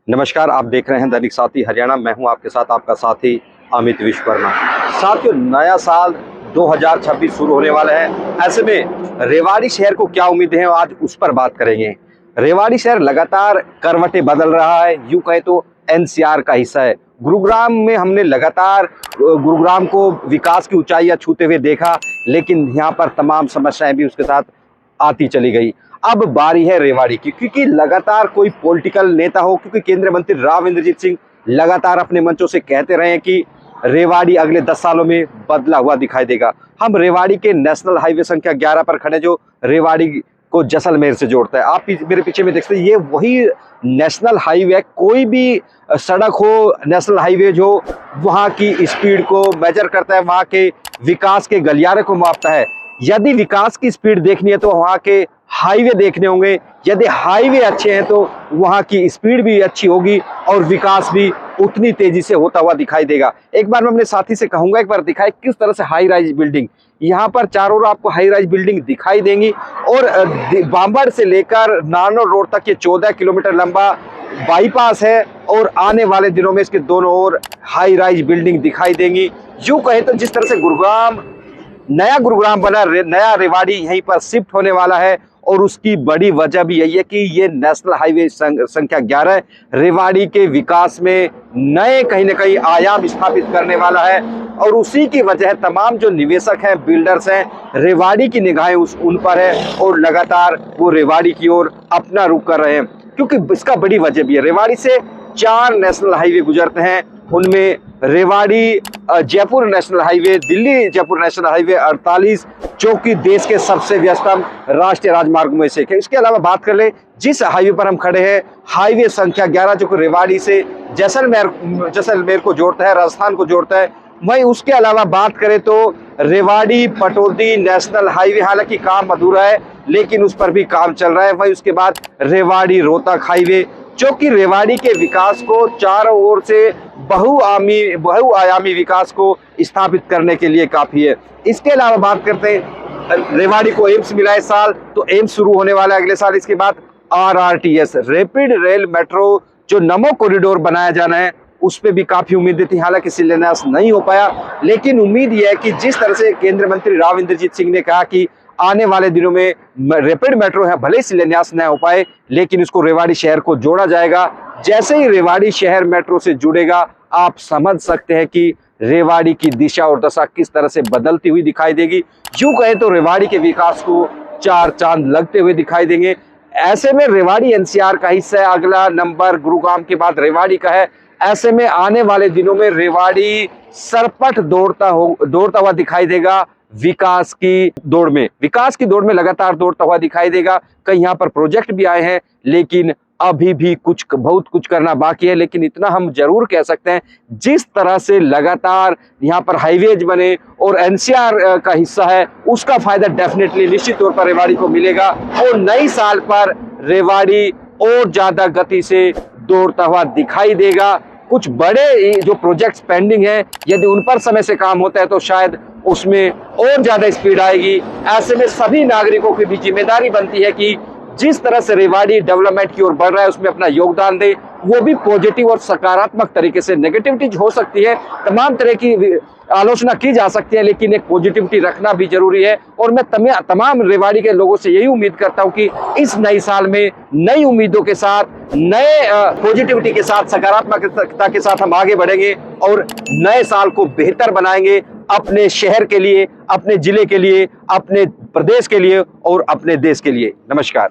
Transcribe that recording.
नमस्कार, आप देख रहे हैं दैनिक साथी हरियाणा। मैं हूं आपके साथ आपका साथी अमित विश्वकर्मा। साथियों, नया साल 2026 शुरू होने वाला है। ऐसे में रेवाड़ी शहर को क्या उम्मीदें हैं, आज उस पर बात करेंगे। रेवाड़ी शहर लगातार करवटें बदल रहा है, यूं कहे तो एनसीआर का हिस्सा है। गुरुग्राम में हमने लगातार गुरुग्राम को विकास की ऊंचाइयां छूते हुए देखा, लेकिन यहाँ पर तमाम समस्याएं भी उसके साथ आती चली गई। अब बारी है रेवाड़ी की, क्योंकि लगातार कोई पॉलिटिकल नेता हो, क्योंकि केंद्रीय मंत्री राव इंद्रजीत सिंह लगातार अपने मंचों से कहते रहे हैं कि रेवाड़ी अगले 10 सालों में बदला हुआ दिखाई देगा। हम रेवाड़ी के नेशनल हाईवे संख्या 11 पर खड़े, जो रेवाड़ी को जैसलमेर से जोड़ता है। आप मेरे पीछे में देखते हैं, ये वही नेशनल हाईवे। कोई भी सड़क हो, नेशनल हाईवे जो वहाँ की स्पीड को मेजर करता है, वहाँ के विकास के गलियारे को मापता है। यदि विकास की स्पीड देखनी है तो वहाँ के हाईवे देखने होंगे। यदि हाईवे अच्छे हैं तो वहाँ की स्पीड भी अच्छी होगी और विकास भी उतनी तेजी से होता हुआ दिखाई देगा। एक बार मैं अपने साथी से कहूंगा, एक बार दिखाए किस तरह से हाई राइज बिल्डिंग, यहाँ पर चारों ओर आपको हाई राइज बिल्डिंग दिखाई देंगी। और बांबड़ से लेकर नानौर रोड तक ये 14 किलोमीटर लंबा बाईपास है और आने वाले दिनों में इसके दोनों ओर हाई राइज बिल्डिंग दिखाई देंगी। यूं कहे तो जिस तरह से नया गुरुग्राम बना, नया रेवाड़ी यहीं पर शिफ्ट होने वाला है। और उसकी बड़ी वजह भी यही है कि ये नेशनल हाईवे संख्या 11 रेवाड़ी के विकास में नए कहीं ना कहीं आयाम स्थापित करने वाला है। और उसी की वजह तमाम जो निवेशक हैं, बिल्डर्स हैं, रेवाड़ी की निगाहें उन पर है और लगातार वो रेवाड़ी की ओर अपना रुख कर रहे हैं। क्योंकि इसका बड़ी वजह भी है, रेवाड़ी से 4 नेशनल हाईवे गुजरते हैं। उनमें Rewari Jaipur national highway, Delhi Jaipur national highway 48, जो कि देश के सबसे व्यस्तम राष्ट्रीय राजमार्गों में से एक है। इसके अलावा बात कर ले, जिस हाईवे पर हम खड़े हैं, हाईवे संख्या 11, जो कि रेवाड़ी से जैसलमेर को जोड़ता है, राजस्थान को जोड़ता है। वहीं उसके अलावा बात करें तो रेवाड़ी पटौदी नेशनल हाईवे, हालांकि काम अधूरा है लेकिन उस पर भी काम चल रहा है। वहीं उसके बाद रेवाड़ी रोहतक हाईवे, जो कि रेवाड़ी के विकास को चारों ओर से बहुआयामी विकास को स्थापित करने के लिए काफी है। इसके अलावा बात करते हैं, रेवाड़ी को एम्स मिला इस साल, तो एम्स शुरू होने वाला है अगले साल। इसके बाद RRTS रैपिड रेल मेट्रो, जो नमो कॉरिडोर बनाया जाना है, उस पर भी काफी उम्मीदें थी। हालांकि शिलान्यास नहीं हो पाया, लेकिन उम्मीद यह है कि जिस तरह से केंद्रीय मंत्री राव इंद्रजीत सिंह ने कहा कि आने वाले दिनों में रैपिड मेट्रो है, भले ही शिलान्यास न हो पाए लेकिन इसको रेवाड़ी शहर को जोड़ा जाएगा। जैसे ही रेवाड़ी शहर मेट्रो से जुड़ेगा, आप समझ सकते हैं कि रेवाड़ी की दिशा और दशा किस तरह से बदलती हुई दिखाई देगी। यूं कहें तो रेवाड़ी के विकास को 4 चांद लगते हुए दिखाई देंगे। ऐसे में रेवाड़ी NCR का हिस्सा है, अगला नंबर गुरुग्राम के बाद रेवाड़ी का है। ऐसे में आने वाले दिनों में रेवाड़ी सरपट दौड़ता हुआ दिखाई देगा। विकास की दौड़ में लगातार दौड़ता हुआ दिखाई देगा। कई यहाँ पर प्रोजेक्ट भी आए हैं, लेकिन अभी भी बहुत कुछ करना बाकी है। लेकिन इतना हम जरूर कह सकते हैं, जिस तरह से लगातार यहाँ पर हाईवेज बने और NCR का हिस्सा है, उसका फायदा डेफिनेटली निश्चित तौर पर रेवाड़ी को मिलेगा। और नई साल पर रेवाड़ी और ज्यादा गति से दौड़ता हुआ दिखाई देगा। कुछ बड़े जो प्रोजेक्ट्स पेंडिंग हैं, यदि उन पर समय से काम होता है तो शायद उसमें और ज्यादा स्पीड आएगी। ऐसे में सभी नागरिकों की भी जिम्मेदारी बनती है कि जिस तरह से रेवाड़ी डेवलपमेंट की ओर बढ़ रहा है, उसमें अपना योगदान दे, वो भी पॉजिटिव और सकारात्मक तरीके से। नेगेटिविटी हो सकती है, तमाम तरह की आलोचना की जा सकती है, लेकिन एक पॉजिटिविटी रखना भी जरूरी है। और मैं तमाम रेवाड़ी के लोगों से यही उम्मीद करता हूं कि इस नई साल में नई उम्मीदों के साथ, नए पॉजिटिविटी के साथ, सकारात्मकता के साथ हम आगे बढ़ेंगे और नए साल को बेहतर बनाएंगे, अपने शहर के लिए, अपने जिले के लिए, अपने प्रदेश के लिए और अपने देश के लिए। नमस्कार।